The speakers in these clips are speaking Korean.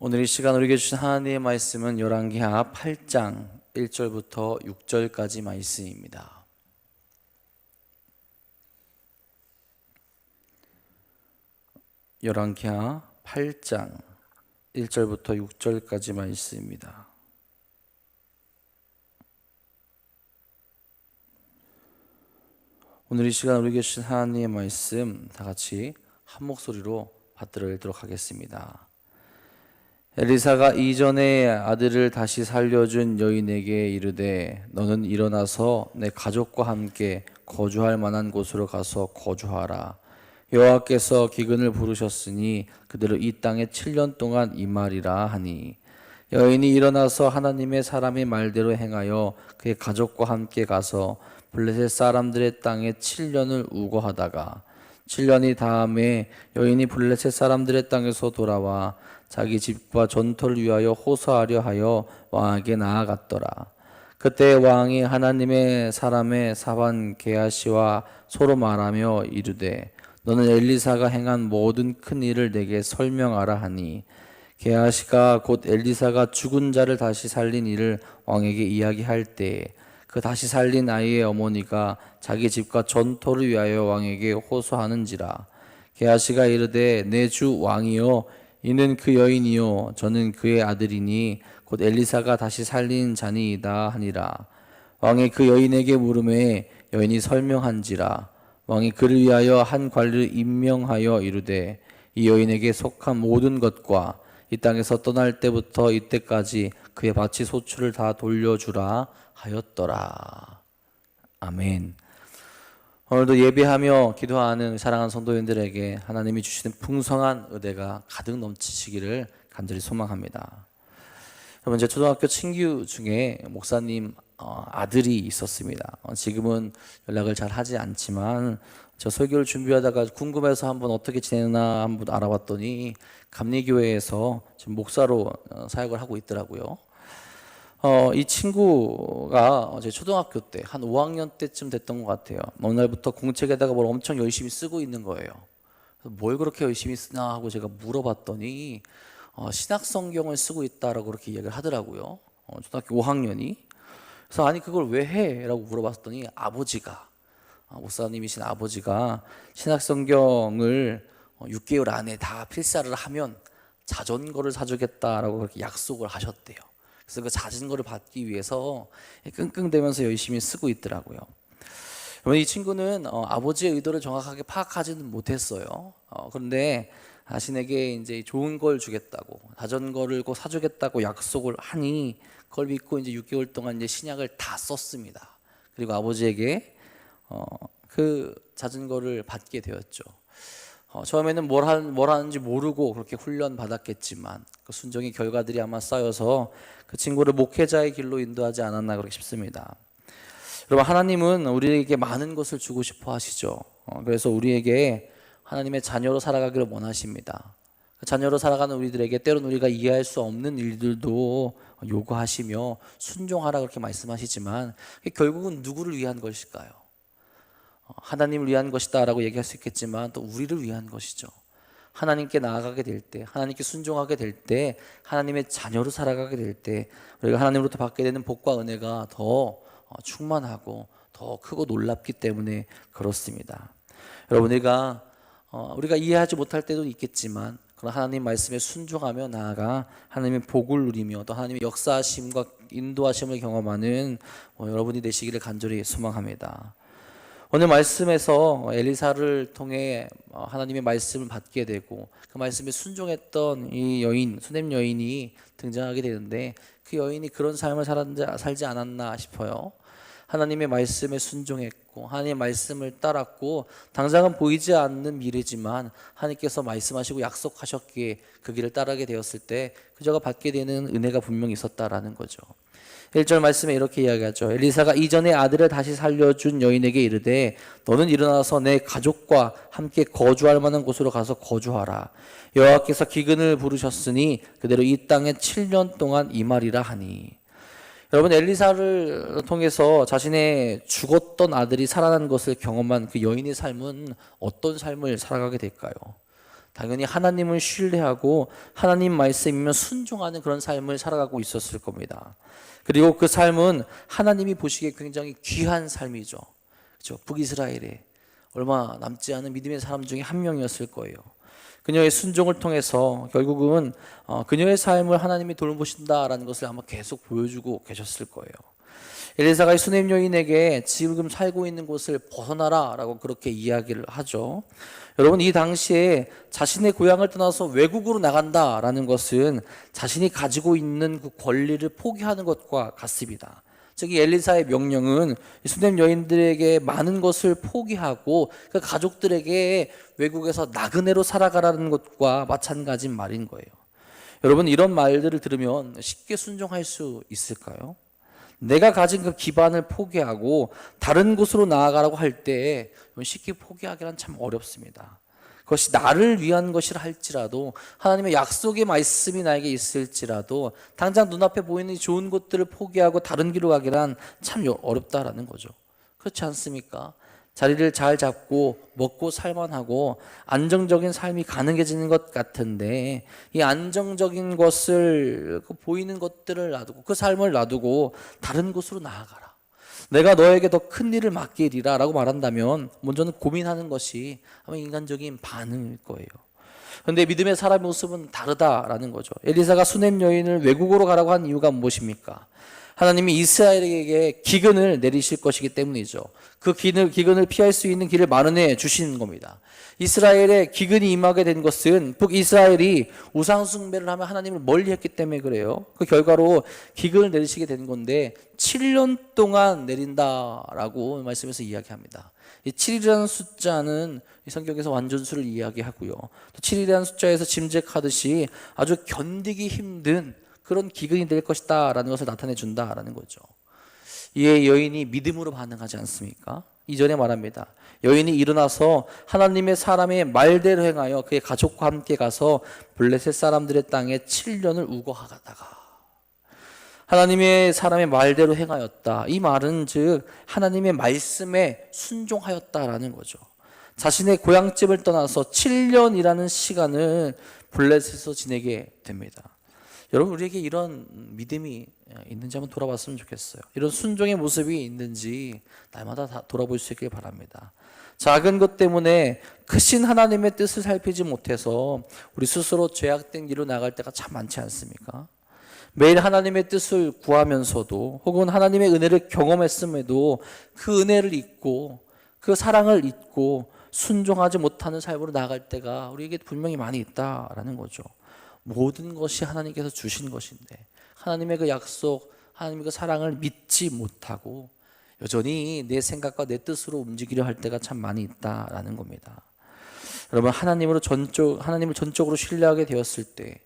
오늘 이 시간 우리에게 주신 하나님의 말씀은 열왕기하 8장 1절부터 6절까지 말씀입니다. 열왕기하 8장 1절부터 6절까지 말씀입니다. 오늘 이 시간 우리에게 주신 하나님의 말씀 다 같이 한 목소리로 받들어 읽도록 하겠습니다. 엘리사가 이전에 아들을 다시 살려준 여인에게 이르되 너는 일어나서 내 가족과 함께 거주할 만한 곳으로 가서 거주하라. 여호와께서 기근을 부르셨으니 그대로 이 땅에 7년 동안 임하리라 하니, 여인이 일어나서 하나님의 사람의 말대로 행하여 그의 가족과 함께 가서 블레셋 사람들의 땅에 7년을 우거하다가 7년이 다음에 여인이 블레셋 사람들의 땅에서 돌아와 자기 집과 전토를 위하여 호소하려 하여 왕에게 나아갔더라. 그때 왕이 하나님의 사람의 사반 게하시와 서로 말하며 이르되 너는 엘리사가 행한 모든 큰 일을 내게 설명하라 하니, 게하시가 곧 엘리사가 죽은 자를 다시 살린 일을 왕에게 이야기할 때에 그 다시 살린 아이의 어머니가 자기 집과 전토를 위하여 왕에게 호소하는지라. 게하시가 이르되 내 주 왕이여, 이는 그 여인이요 저는 그의 아들이니 곧 엘리사가 다시 살린 자니이다 하니라. 왕이 그 여인에게 물음에 여인이 설명한지라. 왕이 그를 위하여 한 관리를 임명하여 이르되 이 여인에게 속한 모든 것과 이 땅에서 떠날 때부터 이때까지 그의 바치 소출을 다 돌려주라 하였더라. 아멘. 오늘도 예배하며 기도하는 사랑하는 성도님들에게 하나님이 주시는 풍성한 은혜가 가득 넘치시기를 간절히 소망합니다. 여러분, 제 초등학교 친구 중에 목사님 아들이 있었습니다. 지금은 연락을 잘 하지 않지만 저 설교를 준비하다가 궁금해서 한번 어떻게 지내나 한번 알아봤더니 감리교회에서 지금 목사로 사역을 하고 있더라고요. 이 친구가 제 초등학교 때 한 5학년 때쯤 됐던 것 같아요. 어느 날부터 공책에다가 뭘 엄청 열심히 쓰고 있는 거예요. 뭘 그렇게 열심히 쓰나 하고 제가 물어봤더니 신약 성경을 쓰고 있다라고 그렇게 이야기를 하더라고요. 초등학교 5학년이. 그래서 아니 그걸 왜 해? 라고 물어봤더니 아버지가, 목사님이신 아버지가 신약 성경을 6개월 안에 다 필사를 하면 자전거를 사주겠다라고 그렇게 약속을 하셨대요. 그래서 그 자전거를 받기 위해서 끙끙대면서 열심히 쓰고 있더라고요. 이 친구는 아버지의 의도를 정확하게 파악하지는 못했어요. 그런데 자신에게 이제 좋은 걸 주겠다고, 자전거를 꼭 사주겠다고 약속을 하니 그걸 믿고 이제 6개월 동안 이제 신약을 다 썼습니다. 그리고 아버지에게 그 자전거를 받게 되었죠. 처음에는 뭘 하는지 모르고 그렇게 훈련 받았겠지만 그 순종의 결과들이 아마 쌓여서 그 친구를 목회자의 길로 인도하지 않았나 그렇게 싶습니다. 여러분, 하나님은 우리에게 많은 것을 주고 싶어 하시죠. 그래서 우리에게 하나님의 자녀로 살아가기를 원하십니다. 그 자녀로 살아가는 우리들에게 때로는 우리가 이해할 수 없는 일들도 요구하시며 순종하라 그렇게 말씀하시지만 결국은 누구를 위한 것일까요? 하나님을 위한 것이다 라고 얘기할 수 있겠지만 또 우리를 위한 것이죠. 하나님께 나아가게 될 때, 하나님께 순종하게 될 때, 하나님의 자녀로 살아가게 될 때 우리가 하나님으로부터 받게 되는 복과 은혜가 더 충만하고 더 크고 놀랍기 때문에 그렇습니다. 여러분, 우리가 이해하지 못할 때도 있겠지만 그런 하나님 말씀에 순종하며 나아가 하나님의 복을 누리며 또 하나님의 역사하심과 인도하심을 경험하는 여러분이 되시기를 간절히 소망합니다. 오늘 말씀에서 엘리사를 통해 하나님의 말씀을 받게 되고 그 말씀에 순종했던 이 여인, 수넴 여인이 등장하게 되는데 그 여인이 그런 삶을 살지 않았나 싶어요. 하나님의 말씀에 순종했고 하나님의 말씀을 따랐고 당장은 보이지 않는 미래지만 하나님께서 말씀하시고 약속하셨기에 그 길을 따르게 되었을 때 그저가 받게 되는 은혜가 분명히 있었다라는 거죠. 1절 말씀에 이렇게 이야기하죠. 엘리사가 이전에 아들을 다시 살려준 여인에게 이르되 너는 일어나서 내 가족과 함께 거주할 만한 곳으로 가서 거주하라. 여호와께서 기근을 부르셨으니 그대로 이 땅에 7년 동안 임하리라 하니. 여러분, 엘리사를 통해서 자신의 죽었던 아들이 살아난 것을 경험한 그 여인의 삶은 어떤 삶을 살아가게 될까요? 당연히 하나님을 신뢰하고 하나님 말씀이면 순종하는 그런 삶을 살아가고 있었을 겁니다. 그리고 그 삶은 하나님이 보시기에 굉장히 귀한 삶이죠. 그렇죠? 북이스라엘에 얼마 남지 않은 믿음의 사람 중에 한 명이었을 거예요. 그녀의 순종을 통해서 결국은 그녀의 삶을 하나님이 돌보신다라는 것을 아마 계속 보여주고 계셨을 거예요. 엘리사가 이 수넴 여인에게 지금 살고 있는 곳을 벗어나라 라고 그렇게 이야기를 하죠. 여러분, 이 당시에 자신의 고향을 떠나서 외국으로 나간다라는 것은 자신이 가지고 있는 그 권리를 포기하는 것과 같습니다. 즉, 이 엘리사의 명령은 수넴 여인들에게 많은 것을 포기하고 그 가족들에게 외국에서 나그네로 살아가라는 것과 마찬가지인 말인 거예요. 여러분, 이런 말들을 들으면 쉽게 순종할 수 있을까요? 내가 가진 그 기반을 포기하고 다른 곳으로 나아가라고 할 때 쉽게 포기하기란 참 어렵습니다. 그것이 나를 위한 것이라 할지라도, 하나님의 약속의 말씀이 나에게 있을지라도 당장 눈앞에 보이는 좋은 것들을 포기하고 다른 길로 가기란 참 어렵다라는 거죠. 그렇지 않습니까? 자리를 잘 잡고 먹고 살만하고 안정적인 삶이 가능해지는 것 같은데, 이 안정적인 것을, 보이는 것들을 놔두고 그 삶을 놔두고 다른 곳으로 나아가라, 내가 너에게 더 큰 일을 맡기리라 라고 말한다면 먼저는 고민하는 것이 아마 인간적인 반응일 거예요. 그런데 믿음의 사람의 모습은 다르다라는 거죠. 엘리사가 수넴 여인을 외국으로 가라고 한 이유가 무엇입니까? 하나님이 이스라엘에게 기근을 내리실 것이기 때문이죠. 그 기근을 피할 수 있는 길을 마련해 주시는 겁니다. 이스라엘에 기근이 임하게 된 것은 북이스라엘이 우상숭배를 하며 하나님을 멀리했기 때문에 그래요. 그 결과로 기근을 내리시게 된 건데 7년 동안 내린다라고 말씀에서 이야기합니다. 이 7이라는 숫자는 성경에서 완전수를 이야기하고요. 또 7이라는 숫자에서 짐작하듯이 아주 견디기 힘든 그런 기근이 될 것이다 라는 것을 나타내 준다라는 거죠. 이에 여인이 믿음으로 반응하지 않습니까? 이전에 말합니다. 여인이 일어나서 하나님의 사람의 말대로 행하여 그의 가족과 함께 가서 블레셋 사람들의 땅에 7년을 우거하다가 하나님의 사람의 말대로 행하였다. 이 말은 즉 하나님의 말씀에 순종하였다라는 거죠. 자신의 고향집을 떠나서 7년이라는 시간을 블레셋에서 지내게 됩니다. 여러분, 우리에게 이런 믿음이 있는지 한번 돌아봤으면 좋겠어요. 이런 순종의 모습이 있는지 날마다 다 돌아볼 수 있길 바랍니다. 작은 것 때문에 크신 하나님의 뜻을 살피지 못해서 우리 스스로 죄악된 길로 나갈 때가 참 많지 않습니까? 매일 하나님의 뜻을 구하면서도 혹은 하나님의 은혜를 경험했음에도 그 은혜를 잊고 그 사랑을 잊고 순종하지 못하는 삶으로 나아갈 때가 우리에게 분명히 많이 있다라는 거죠. 모든 것이 하나님께서 주신 것인데 하나님의 그 약속, 하나님의 그 사랑을 믿지 못하고 여전히 내 생각과 내 뜻으로 움직이려 할 때가 참 많이 있다라는 겁니다. 여러분, 하나님을 전적으로 신뢰하게 되었을 때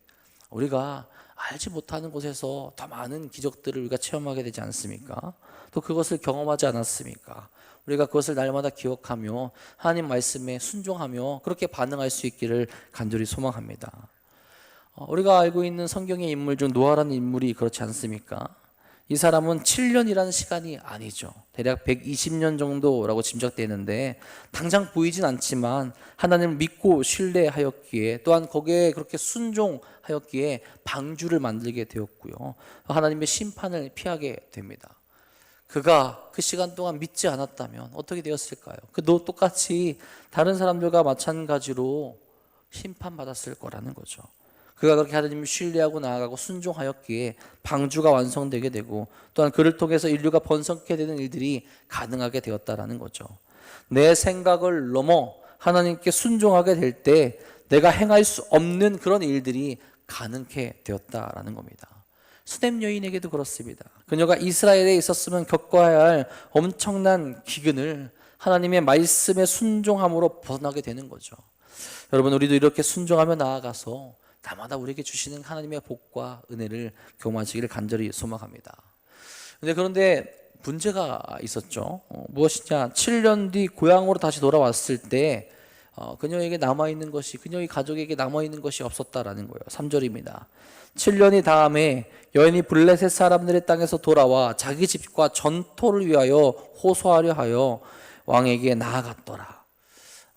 우리가 알지 못하는 곳에서 더 많은 기적들을 우리가 체험하게 되지 않습니까? 또 그것을 경험하지 않았습니까? 우리가 그것을 날마다 기억하며 하나님 말씀에 순종하며 그렇게 반응할 수 있기를 간절히 소망합니다. 우리가 알고 있는 성경의 인물 중 노아라는 인물이 그렇지 않습니까? 이 사람은 7년이라는 시간이 아니죠. 대략 120년 정도라고 짐작되는데 당장 보이진 않지만 하나님을 믿고 신뢰하였기에 또한 거기에 그렇게 순종하였기에 방주를 만들게 되었고요. 하나님의 심판을 피하게 됩니다. 그가 그 시간 동안 믿지 않았다면 어떻게 되었을까요? 그도 똑같이 다른 사람들과 마찬가지로 심판받았을 거라는 거죠. 그가 그렇게 하나님을 신뢰하고 나아가고 순종하였기에 방주가 완성되게 되고 또한 그를 통해서 인류가 번성케 되는 일들이 가능하게 되었다라는 거죠. 내 생각을 넘어 하나님께 순종하게 될 때 내가 행할 수 없는 그런 일들이 가능케 되었다라는 겁니다. 수넴 여인에게도 그렇습니다. 그녀가 이스라엘에 있었으면 겪어야 할 엄청난 기근을 하나님의 말씀에 순종함으로 벗어나게 되는 거죠. 여러분, 우리도 이렇게 순종하며 나아가서 날마다 우리에게 주시는 하나님의 복과 은혜를 경험하시기를 간절히 소망합니다. 그런데 문제가 있었죠. 무엇이냐? 7년 뒤 고향으로 다시 돌아왔을 때 그녀에게 남아있는 것이, 그녀의 가족에게 남아있는 것이 없었다라는 거예요. 3절입니다. 7년이 다음에 여인이 블레셋 사람들의 땅에서 돌아와 자기 집과 전토를 위하여 호소하려 하여 왕에게 나아갔더라.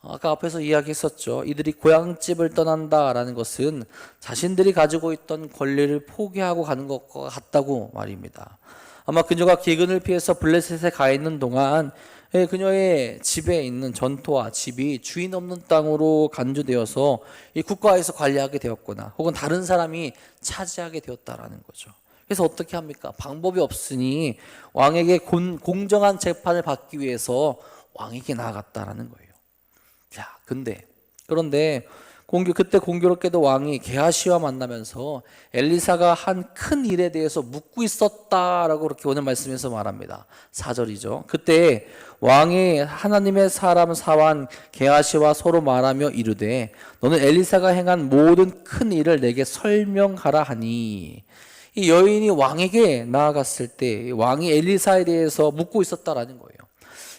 아까 앞에서 이야기했었죠. 이들이 고향집을 떠난다라는 것은 자신들이 가지고 있던 권리를 포기하고 가는 것과 같다고 말입니다. 아마 그녀가 기근을 피해서 블레셋에 가 있는 동안 그녀의 집에 있는 전토와 집이 주인 없는 땅으로 간주되어서 이 국가에서 관리하게 되었거나 혹은 다른 사람이 차지하게 되었다라는 거죠. 그래서 어떻게 합니까? 방법이 없으니 왕에게 공정한 재판을 받기 위해서 왕에게 나아갔다라는 거예요. 자, 그런데 그때 공교롭게도 왕이 게하시와 만나면서 엘리사가 한 큰 일에 대해서 묻고 있었다라고 그렇게 오늘 말씀에서 말합니다. 4절이죠. 그때 왕이 하나님의 사람 사환 게하시와 서로 말하며 이르되 너는 엘리사가 행한 모든 큰 일을 내게 설명하라 하니, 이 여인이 왕에게 나아갔을 때 왕이 엘리사에 대해서 묻고 있었다라는 거예요.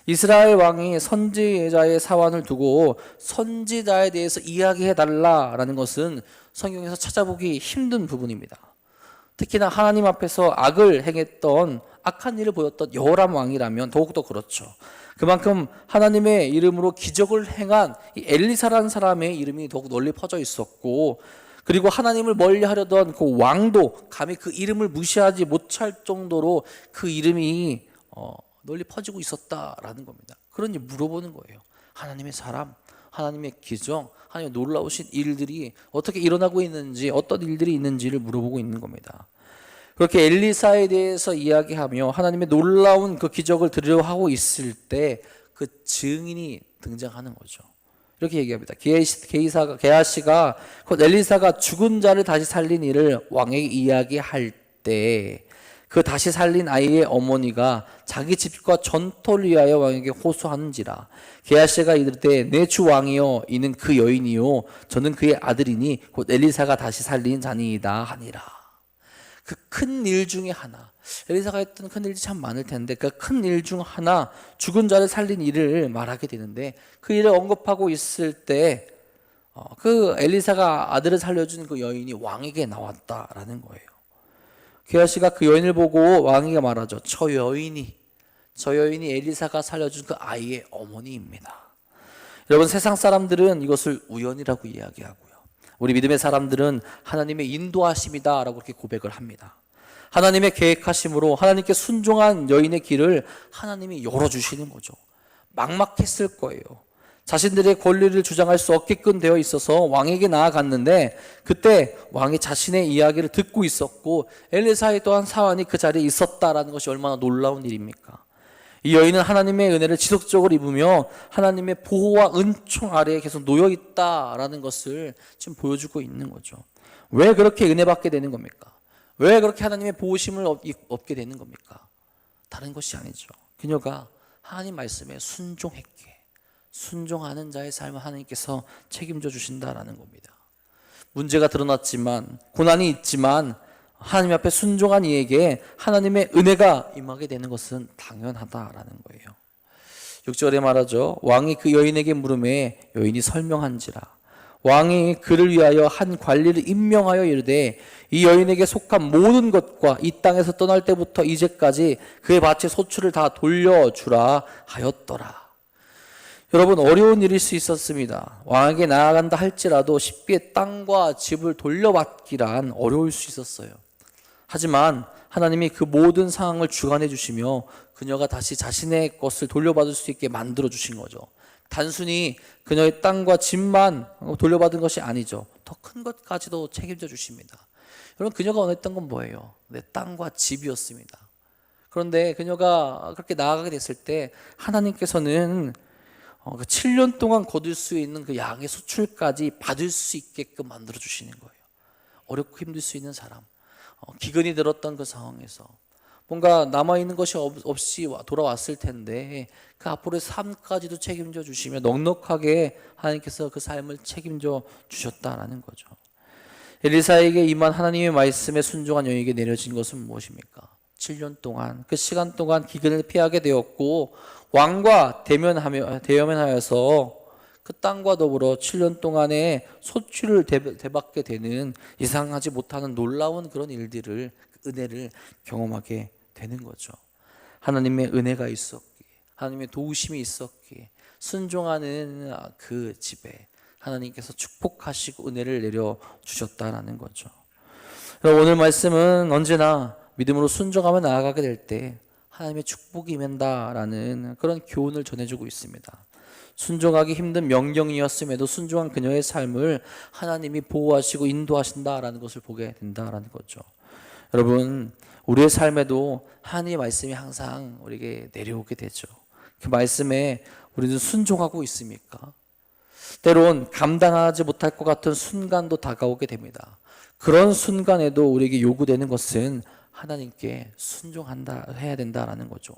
이스라엘 왕이 선지자의 사환을 두고 선지자에 대해서 이야기해 달라라는 것은 성경에서 찾아보기 힘든 부분입니다. 특히나 하나님 앞에서 악을 행했던 악한 일을 보였던 여호람 왕이라면 더욱더 그렇죠. 그만큼 하나님의 이름으로 기적을 행한 이 엘리사라는 사람의 이름이 더욱 널리 퍼져 있었고, 그리고 하나님을 멀리하려던 그 왕도 감히 그 이름을 무시하지 못할 정도로 그 이름이 널리 퍼지고 있었다라는 겁니다. 그러니 물어보는 거예요. 하나님의 사람, 하나님의 기적, 하나님의 놀라우신 일들이 어떻게 일어나고 있는지, 어떤 일들이 있는지를 물어보고 있는 겁니다. 그렇게 엘리사에 대해서 이야기하며 하나님의 놀라운 그 기적을 들으려 하고 있을 때 그 증인이 등장하는 거죠. 이렇게 얘기합니다. 게하시가 곧 엘리사가 죽은 자를 다시 살린 일을 왕에게 이야기할 때 그 다시 살린 아이의 어머니가 자기 집과 전토를 위하여 왕에게 호소하는지라. 게하시가 이르되 내 주 왕이여 이는 그 여인이요 저는 그의 아들이니 곧 엘리사가 다시 살린 자니이다 하니라. 그 큰 일 중에 하나, 엘리사가 했던 큰 일이 참 많을 텐데 그 큰 일 중 하나, 죽은 자를 살린 일을 말하게 되는데, 그 일을 언급하고 있을 때 그 엘리사가 아들을 살려준 그 여인이 왕에게 나왔다라는 거예요. 게하시가 그 여인을 보고 왕에게 말하죠. 저 여인이 엘리사가 살려준 그 아이의 어머니입니다. 여러분, 세상 사람들은 이것을 우연이라고 이야기하고요, 우리 믿음의 사람들은 하나님의 인도하심이다 라고 그렇게 고백을 합니다. 하나님의 계획하심으로 하나님께 순종한 여인의 길을 하나님이 열어주시는 거죠. 막막했을 거예요. 자신들의 권리를 주장할 수 없게끔 되어 있어서 왕에게 나아갔는데, 그때 왕이 자신의 이야기를 듣고 있었고 엘리사의 또한 사환이 그 자리에 있었다라는 것이 얼마나 놀라운 일입니까? 이 여인은 하나님의 은혜를 지속적으로 입으며 하나님의 보호와 은총 아래에 계속 놓여 있다라는 것을 지금 보여주고 있는 거죠. 왜 그렇게 은혜 받게 되는 겁니까? 왜 그렇게 하나님의 보호심을 얻게 되는 겁니까? 다른 것이 아니죠. 그녀가 하나님 말씀에 순종하는 자의 삶을 하나님께서 책임져 주신다라는 겁니다. 문제가 드러났지만, 고난이 있지만 하나님 앞에 순종한 이에게 하나님의 은혜가 임하게 되는 것은 당연하다라는 거예요. 6절에 말하죠. 왕이 그 여인에게 물음에 여인이 설명한지라. 왕이 그를 위하여 한 관리를 임명하여 이르되 이 여인에게 속한 모든 것과 이 땅에서 떠날 때부터 이제까지 그의 밭의 소출을 다 돌려주라 하였더라. 여러분, 어려운 일일 수 있었습니다. 왕에게 나아간다 할지라도 쉽게 땅과 집을 돌려받기란 어려울 수 있었어요. 하지만 하나님이 그 모든 상황을 주관해 주시며 그녀가 다시 자신의 것을 돌려받을 수 있게 만들어 주신 거죠. 단순히 그녀의 땅과 집만 돌려받은 것이 아니죠. 더 큰 것까지도 책임져 주십니다. 여러분, 그녀가 원했던 건 뭐예요? 내 땅과 집이었습니다. 그런데 그녀가 그렇게 나아가게 됐을 때 하나님께서는 그 7년 동안 거둘 수 있는 그 양의 수출까지 받을 수 있게끔 만들어 주시는 거예요. 어렵고 힘들 수 있는 사람, 기근이 들었던 그 상황에서 뭔가 남아있는 것이 없이 돌아왔을 텐데 그 앞으로의 삶까지도 책임져 주시며 넉넉하게 하나님께서 그 삶을 책임져 주셨다라는 거죠. 엘리사에게 임한 하나님의 말씀에 순종한 여인에게 내려진 것은 무엇입니까? 7년 동안, 그 시간 동안 기근을 피하게 되었고 왕과 대면하여서 그 땅과 더불어 7년 동안의 소출을 대받게 되는 이상하지 못하는 놀라운 그런 일들을, 은혜를 경험하게 되는 거죠. 하나님의 은혜가 있었기에, 하나님의 도우심이 있었기에 순종하는 그 집에 하나님께서 축복하시고 은혜를 내려주셨다라는 거죠. 오늘 말씀은 언제나 믿음으로 순종하며 나아가게 될 때 하나님의 축복이 임한다라는 그런 교훈을 전해주고 있습니다. 순종하기 힘든 명령이었음에도 순종한 그녀의 삶을 하나님이 보호하시고 인도하신다라는 것을 보게 된다라는 거죠. 여러분, 우리의 삶에도 하나님의 말씀이 항상 우리에게 내려오게 되죠. 그 말씀에 우리는 순종하고 있습니까? 때론 감당하지 못할 것 같은 순간도 다가오게 됩니다. 그런 순간에도 우리에게 요구되는 것은 하나님께 해야 된다라는 거죠.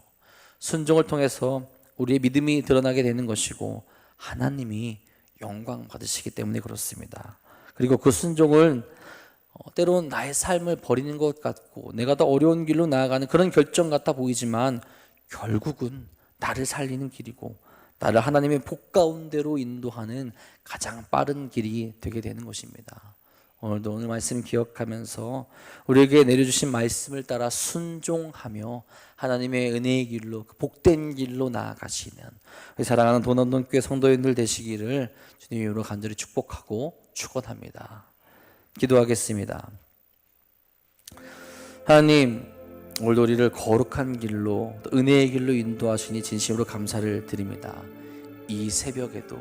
순종을 통해서 우리의 믿음이 드러나게 되는 것이고 하나님이 영광 받으시기 때문에 그렇습니다. 그리고 그 순종은 때론 나의 삶을 버리는 것 같고 내가 더 어려운 길로 나아가는 그런 결정 같아 보이지만 결국은 나를 살리는 길이고 나를 하나님의 복 가운데로 인도하는 가장 빠른 길이 되게 되는 것입니다. 오늘도 오늘 말씀 기억하면서 우리에게 내려주신 말씀을 따라 순종하며 하나님의 은혜의 길로 복된 길로 나아가시는 우리 사랑하는 도남동교회 성도님들 되시기를 주님 이름으로 간절히 축복하고 축원합니다. 기도하겠습니다. 하나님, 오늘도 우리를 거룩한 길로 은혜의 길로 인도하시니 진심으로 감사를 드립니다. 이 새벽에도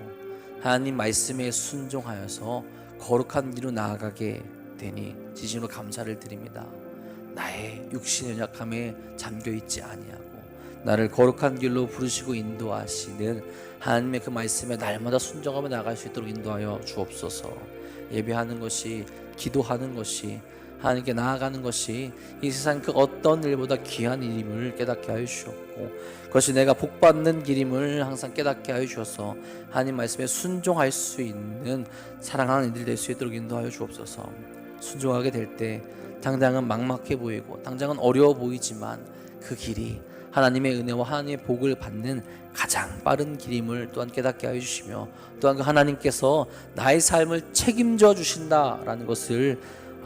하나님 말씀에 순종하여서 거룩한 길로 나아가게 되니 진심으로 감사를 드립니다. 나의 육신의 연약함에 잠겨있지 아니하고 나를 거룩한 길로 부르시고 인도하시는 하나님의 그 말씀에 날마다 순종하며 나아갈 수 있도록 인도하여 주옵소서. 예배하는 것이, 기도하는 것이, 하나님께 나아가는 것이 이 세상 그 어떤 일보다 귀한 일임을 깨닫게 하여 주셨고 그것이 내가 복받는 길임을 항상 깨닫게 하여 주셔서 하나님 말씀에 순종할 수 있는 사랑하는 이들 될 수 있도록 인도하여 주옵소서. 순종하게 될 때 당장은 막막해 보이고 당장은 어려워 보이지만 그 길이 하나님의 은혜와 하나님의 복을 받는 가장 빠른 길임을 또한 깨닫게 하여 주시며 또한 그 하나님께서 나의 삶을 책임져 주신다라는 것을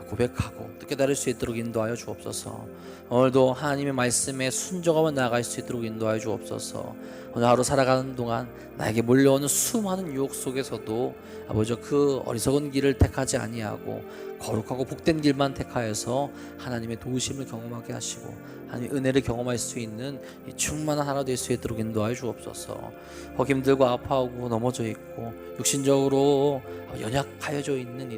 고백하고 또 깨달을 수 있도록 인도하여 주옵소서. 오늘도 하나님의 말씀에 순종하며 나아갈 수 있도록 인도하여 주옵소서. 오늘 하루 살아가는 동안 나에게 몰려오는 수많은 유혹 속에서도 아버지 그 어리석은 길을 택하지 아니하고 거룩하고 복된 길만 택하여서 하나님의 도우심을 경험하게 하시고 하나님의 은혜를 경험할 수 있는 이 충만한 하나 될 수 있도록 인도하여 주옵소서. 힘들고 아파하고 넘어져 있고 육신적으로 연약하여져 있는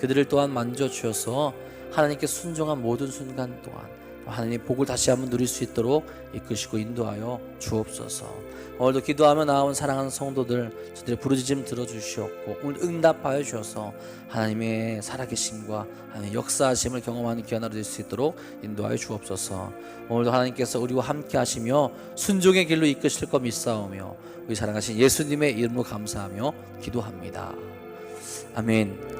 그들을 또한 만져주셔서 하나님께 순종한 모든 순간 동안 하나님의 복을 다시 한번 누릴 수 있도록 이끄시고 인도하여 주옵소서. 오늘도 기도하며 나온 사랑하는 성도들 저들의 부르짖음 들어주시옵고 오늘 응답하여 주셔서 하나님의 살아계심과 하나님의 역사하심을 경험하는 귀한 하루 될 수 있도록 인도하여 주옵소서. 오늘도 하나님께서 우리와 함께 하시며 순종의 길로 이끄실 것 믿사오며 우리 사랑하신 예수님의 이름으로 감사하며 기도합니다. 아멘.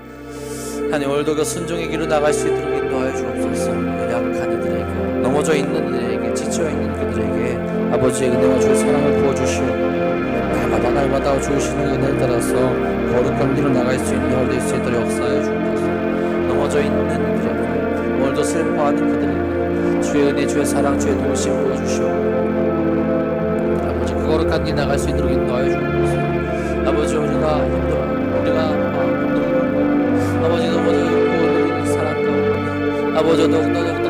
하나님, 오늘도 그 순종의 길로 나갈 수 있도록 인도하여 주옵소서. 연약한 이들에게, 넘어져 있는 이들에게, 지쳐 있는 그들에게 아버지의 은혜와 주의 사랑을 부어주시오. 날마다 주시는 은혜를 따라서 거룩한 길로 나갈 수 있는 하루 될 수 있도록 역사하여 주옵소서. 넘어져 있는 그들에게, 오늘도 슬퍼하는 그들에게 주의 은혜, 주의 사랑, 주의 도우심 부어주시오. 아버지, 그 거룩한 길 나갈 수 있도록 인도하여 주옵소서. 아버지, 우리가 힘들어, 우리가 아버지 넘어져 있고 있는 사람 가운데 아버지 더욱